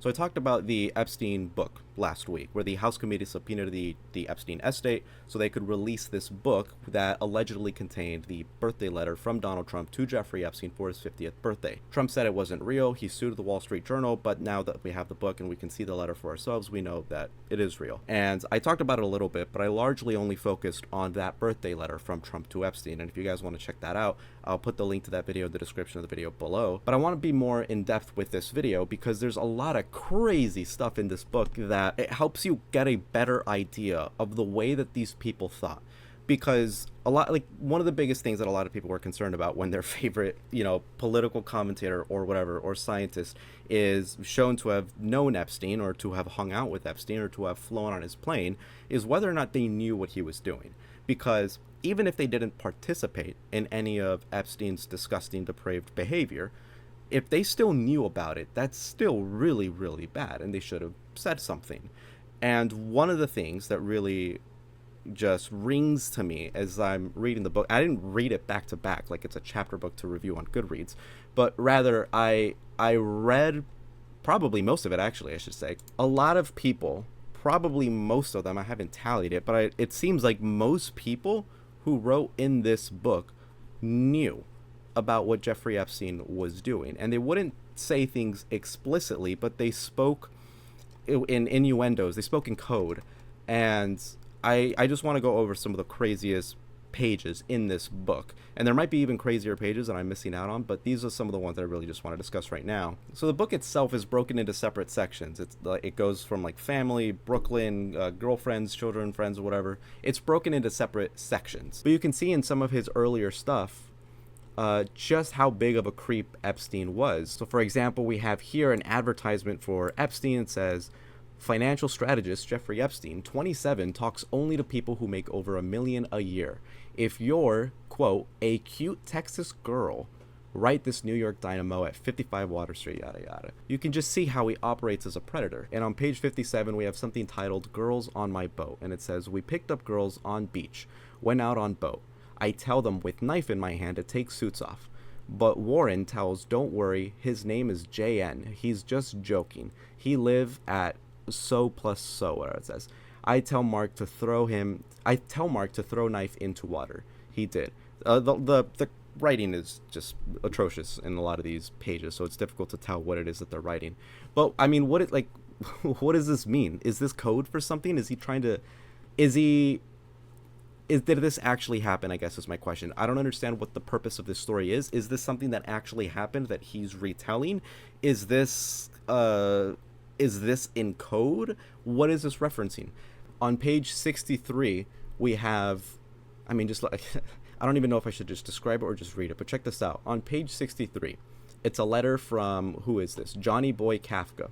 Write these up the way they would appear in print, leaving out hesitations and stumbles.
So I talked about the Epstein book last week, where the House committee subpoenaed the Epstein estate so they could release this book that allegedly contained the birthday letter from Donald Trump to Jeffrey Epstein for his 50th birthday. Trump said it wasn't real. He sued the Wall Street Journal, but now that we have the book and we can see the letter for ourselves, we know that it is real. And I talked about it a little bit, but I largely only focused on that birthday letter from Trump to Epstein. And if you guys want to check that out, I'll put the link to that video in the description of the video below. But I want to be more in depth with this video because there's a lot of crazy stuff in this book that it helps you get a better idea of the way that these people thought. Because one of the biggest things that a lot of people were concerned about when their favorite, political commentator or whatever, or scientist is shown to have known Epstein or to have hung out with Epstein or to have flown on his plane is whether or not they knew what he was doing. Because even if they didn't participate in any of Epstein's disgusting, depraved behavior, if they still knew about it, that's still really, really bad, and they should have said something. And one of the things that really just rings to me as I'm reading the book, I didn't read it back to back like it's a chapter book to review on Goodreads, but rather I read probably most of it, actually, I should say. A lot of people, probably most of them, I haven't tallied it, but it seems like most people who wrote in this book knew about what Jeffrey Epstein was doing, and they wouldn't say things explicitly, but they spoke in innuendos, they spoke in code. And I just want to go over some of the craziest pages in this book, and there might be even crazier pages that I'm missing out on, but these are some of the ones that I really just want to discuss right now. So the book itself is broken into separate sections. It goes from like family, Brooklyn, girlfriends, children, friends, or whatever. It's broken into separate sections, but you can see in some of his earlier stuff just how big of a creep Epstein was. So for example, we have here an advertisement for Epstein. It says, financial strategist Jeffrey Epstein, 27, talks only to people who make over $1 million a year. If you're, quote, a cute Texas girl, write this New York dynamo at 55 Water Street, yada yada. You can just see how he operates as a predator. And on page 57, we have something titled Girls on My Boat. And it says, we picked up girls on beach, went out on boat. I tell them with knife in my hand to take suits off. But Warren tells, don't worry, his name is JN. He's just joking. He live at so plus so, whatever it says. I tell Mark to throw knife into water. He did. The writing is just atrocious in a lot of these pages, so it's difficult to tell what it is that they're writing. But I mean, what does this mean? Is this code for something? Did this actually happen, I guess is my question. I don't understand what the purpose of this story is. Is this something that actually happened that he's retelling? Is this in code? What is this referencing? On page 63, we have, I mean, just like, I don't even know if I should just describe it or just read it, but check this out. On page 63, it's a letter from, who is this? Johnny Boy Kafka.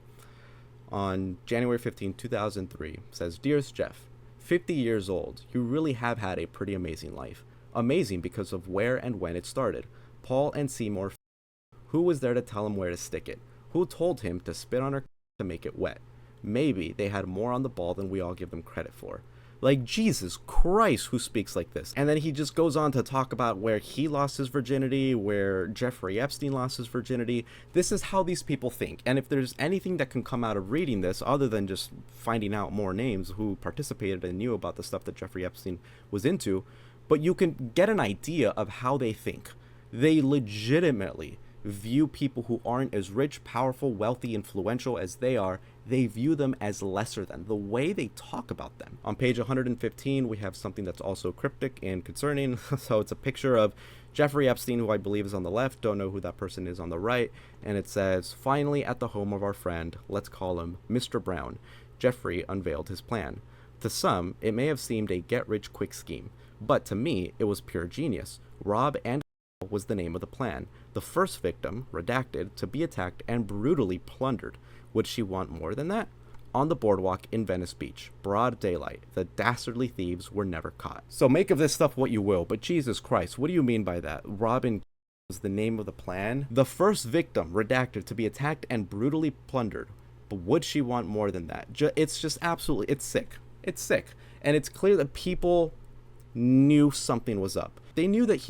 On January 15, 2003, it says, Dearest Jeff, 50 years old, you really have had a pretty amazing life. Amazing because of where and when it started. Paul and Seymour, who was there to tell him where to stick it? Who told him to spit on her to make it wet? Maybe they had more on the ball than we all give them credit for. Like, Jesus Christ, who speaks like this? And then he just goes on to talk about where he lost his virginity, where Jeffrey Epstein lost his virginity. This is how these people think. And if there's anything that can come out of reading this, other than just finding out more names who participated and knew about the stuff that Jeffrey Epstein was into, but you can get an idea of how they think. They legitimately view people who aren't as rich, powerful, wealthy, influential as they are. They view them as lesser than, the way they talk about them. On page 115, we have something that's also cryptic and concerning. So it's a picture of Jeffrey Epstein, who I believe is on the left, don't know who that person is on the right, and it says, finally at the home of our friend, let's call him Mr. Brown, Jeffrey unveiled his plan. To some, it may have seemed a get-rich-quick scheme, but to me, it was pure genius. Rob and was the name of the plan. The first victim, redacted, to be attacked and brutally plundered. Would she want more than that? On the boardwalk in Venice Beach, broad daylight, the dastardly thieves were never caught. So make of this stuff what you will, but Jesus Christ, what do you mean by that? Robin was the name of the plan? The first victim, redacted, to be attacked and brutally plundered. But would she want more than that? It's just absolutely, it's sick. It's sick. And it's clear that people knew something was up. They knew that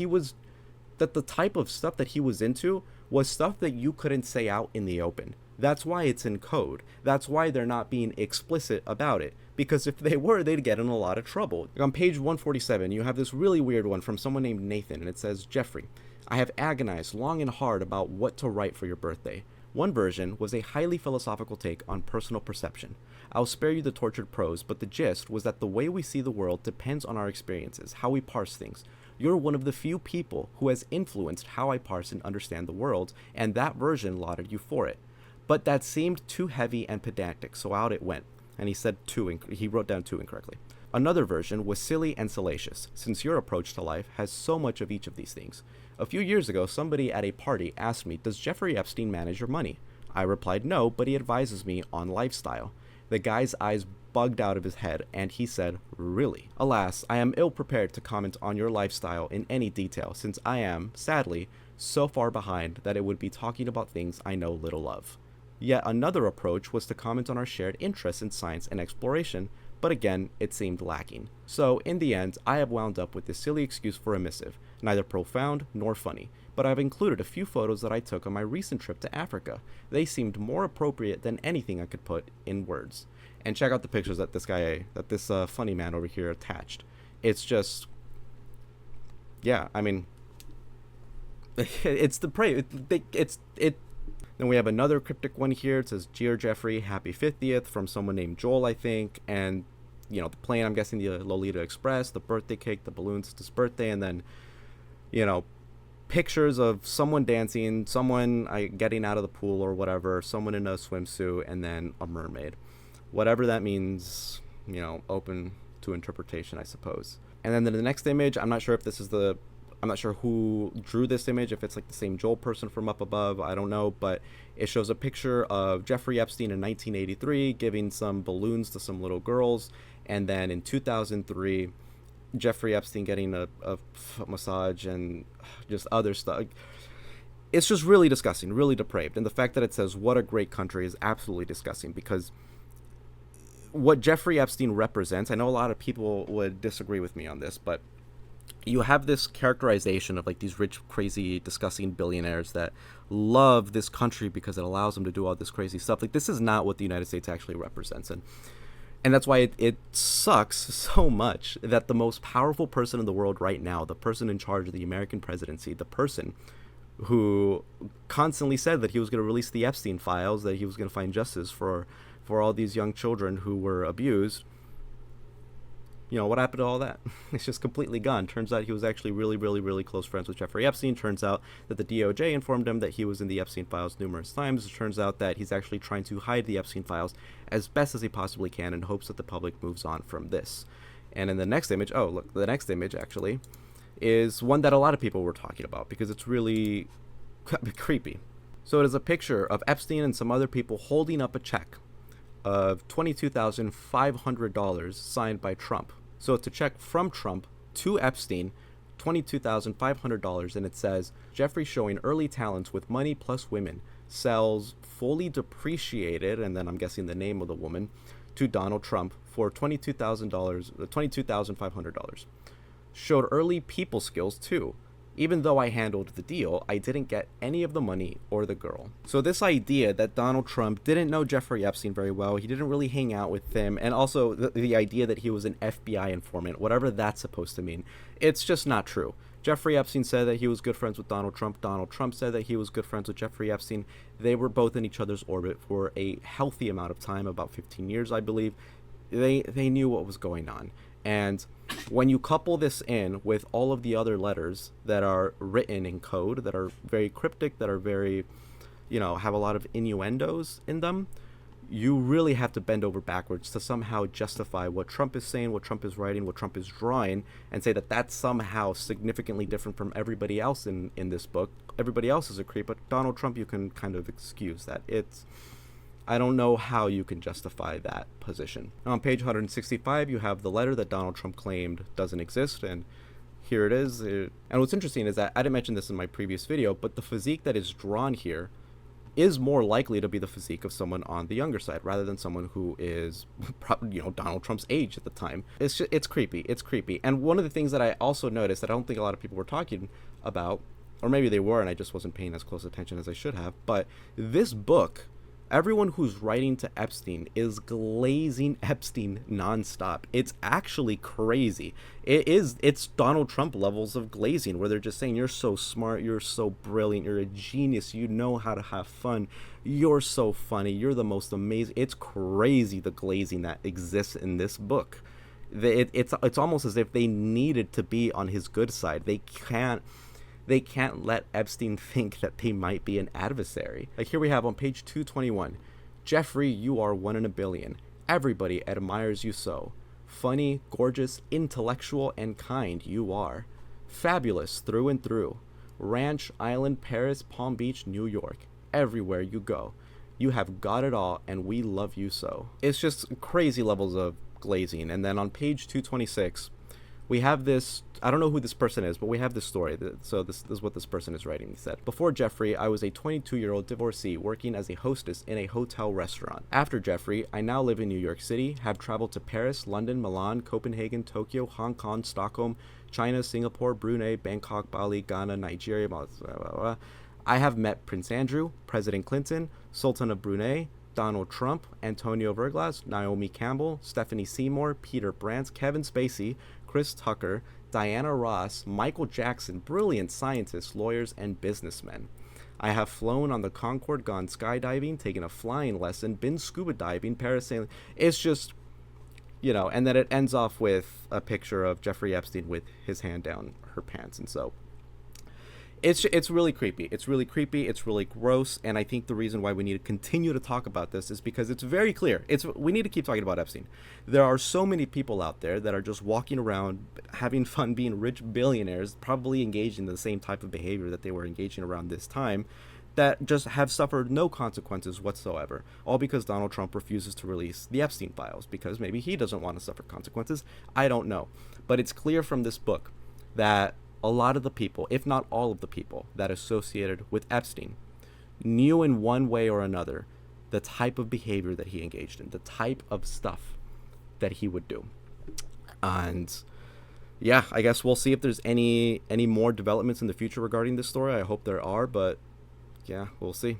that the type of stuff that he was into was stuff that you couldn't say out in the open. That's why it's in code. That's why they're not being explicit about it. Because if they were, they'd get in a lot of trouble. On page 147, you have this really weird one from someone named Nathan, and it says, Jeffrey, I have agonized long and hard about what to write for your birthday. One version was a highly philosophical take on personal perception. I'll spare you the tortured prose, but the gist was that the way we see the world depends on our experiences, how we parse things. You're one of the few people who has influenced how I parse and understand the world, and that version lauded you for it. But that seemed too heavy and pedantic, so out it went. And he wrote down two incorrectly. Another version was silly and salacious, since your approach to life has so much of each of these things. A few years ago, somebody at a party asked me, does Jeffrey Epstein manage your money? I replied no, but he advises me on lifestyle. The guy's eyes bugged out of his head, and he said, really? Alas, I am ill prepared to comment on your lifestyle in any detail, since I am, sadly, so far behind that it would be talking about things I know little of. Yet another approach was to comment on our shared interests in science and exploration, but again, it seemed lacking. So, in the end, I have wound up with this silly excuse for a missive, neither profound nor funny, but I've included a few photos that I took on my recent trip to Africa. They seemed more appropriate than anything I could put in words. And check out the pictures that this funny man over here attached. It's just, yeah, I mean, it's the prey. Then we have another cryptic one here. It says, Dear Jeffrey, happy 50th from someone named Joel, I think. And, you know, the plane, I'm guessing the Lolita Express, the birthday cake, the balloons, it's his birthday, and then, you know, pictures of someone dancing, someone getting out of the pool or whatever, someone in a swimsuit, and then a mermaid. Whatever that means, you know, open to interpretation, I suppose. And then the next image, I'm not sure who drew this image, if it's like the same Joel person from up above, I don't know, but it shows a picture of Jeffrey Epstein in 1983 giving some balloons to some little girls, and then in 2003, Jeffrey Epstein getting a massage and just other stuff. It's just really disgusting, really depraved, and the fact that it says, what a great country, is absolutely disgusting, because what Jeffrey Epstein represents, I know a lot of people would disagree with me on this, but you have this characterization of like these rich, crazy, disgusting billionaires that love this country because it allows them to do all this crazy stuff. Like, this is not what the United States actually represents. And that's why it sucks so much that the most powerful person in the world right now, the person in charge of the American presidency, the person who constantly said that he was going to release the Epstein files, that he was going to find justice for all these young children who were abused, you know, what happened to all that? It's just completely gone. Turns out he was actually really, really, really close friends with Jeffrey Epstein. Turns out that the DOJ informed him that he was in the Epstein files numerous times. It turns out that he's actually trying to hide the Epstein files as best as he possibly can in hopes that the public moves on from this. And in the next image, oh, look, the next image actually is one that a lot of people were talking about because it's really creepy. So it is a picture of Epstein and some other people holding up a check of $22,500 signed by Trump. So it's a check from Trump to Epstein, $22,500, and it says, Jeffrey showing early talents with money plus women, sells fully depreciated, and then I'm guessing the name of the woman, to Donald Trump for $22,500. Showed early people skills too. Even though I handled the deal, I didn't get any of the money or the girl. So this idea that Donald Trump didn't know Jeffrey Epstein very well, he didn't really hang out with him, and also the idea that he was an FBI informant, whatever that's supposed to mean, it's just not true. Jeffrey Epstein said that he was good friends with Donald Trump. Donald Trump said that he was good friends with Jeffrey Epstein. They were both in each other's orbit for a healthy amount of time, about 15 years, I believe. They knew what was going on. And when you couple this in with all of the other letters that are written in code, that are very cryptic, that are very, you know, have a lot of innuendos in them, you really have to bend over backwards to somehow justify what Trump is saying, what Trump is writing, what Trump is drawing, and say that that's somehow significantly different from everybody else in this book. Everybody else is a creep, but Donald Trump, you can kind of excuse that. I don't know how you can justify that position. Now, on page 165, you have the letter that Donald Trump claimed doesn't exist, and here it is. And what's interesting is that I didn't mention this in my previous video, but the physique that is drawn here is more likely to be the physique of someone on the younger side, rather than someone who is, you know, Donald Trump's age at the time. It's creepy. It's creepy. And one of the things that I also noticed that I don't think a lot of people were talking about, or maybe they were and I just wasn't paying as close attention as I should have, but this book, Everyone who's writing to Epstein is glazing Epstein nonstop. It's actually crazy. It's Donald Trump levels of glazing, where they're just saying, you're so smart, you're so brilliant, you're a genius, you know how to have fun, you're so funny, you're the most amazing. It's crazy, the glazing that exists in this book. It's almost as if they needed to be on his good side. They can't let Epstein think that they might be an adversary. Like here we have on page 221, Jeffrey, you are one in a billion. Everybody admires you so. Funny, gorgeous, intellectual, and kind you are. Fabulous through and through. Ranch, Island, Paris, Palm Beach, New York. Everywhere you go. You have got it all, and we love you so. It's just crazy levels of glazing. And then on page 226, we have this, I don't know who this person is, but we have this story. So this is what this person is writing. He said, before Jeffrey, I was a 22-year-old divorcee working as a hostess in a hotel restaurant. After Jeffrey, I now live in New York City, have traveled to Paris, London, Milan, Copenhagen, Tokyo, Hong Kong, Stockholm, China, Singapore, Brunei, Bangkok, Bali, Ghana, Nigeria, blah, blah, blah, blah. I have met Prince Andrew, President Clinton, Sultan of Brunei, Donald Trump, Antonio Verglas, Naomi Campbell, Stephanie Seymour, Peter Brandt, Kevin Spacey, Chris Tucker, Diana Ross, Michael Jackson, brilliant scientists, lawyers, and businessmen. I have flown on the Concorde, gone skydiving, taken a flying lesson, been scuba diving, parasailing. It's just, and then it ends off with a picture of Jeffrey Epstein with his hand down her pants. And so it's really creepy. It's really creepy. It's really gross. And I think the reason why we need to continue to talk about this is because it's very clear. We need to keep talking about Epstein. There are so many people out there that are just walking around, having fun, being rich billionaires, probably engaging in the same type of behavior that they were engaging around this time, that just have suffered no consequences whatsoever, all because Donald Trump refuses to release the Epstein files, because maybe he doesn't want to suffer consequences. I don't know. But it's clear from this book that a lot of the people, if not all of the people that associated with Epstein, knew in one way or another the type of behavior that he engaged in, the type of stuff that he would do. And yeah, I guess we'll see if there's any more developments in the future regarding this story. I hope there are, but yeah, we'll see.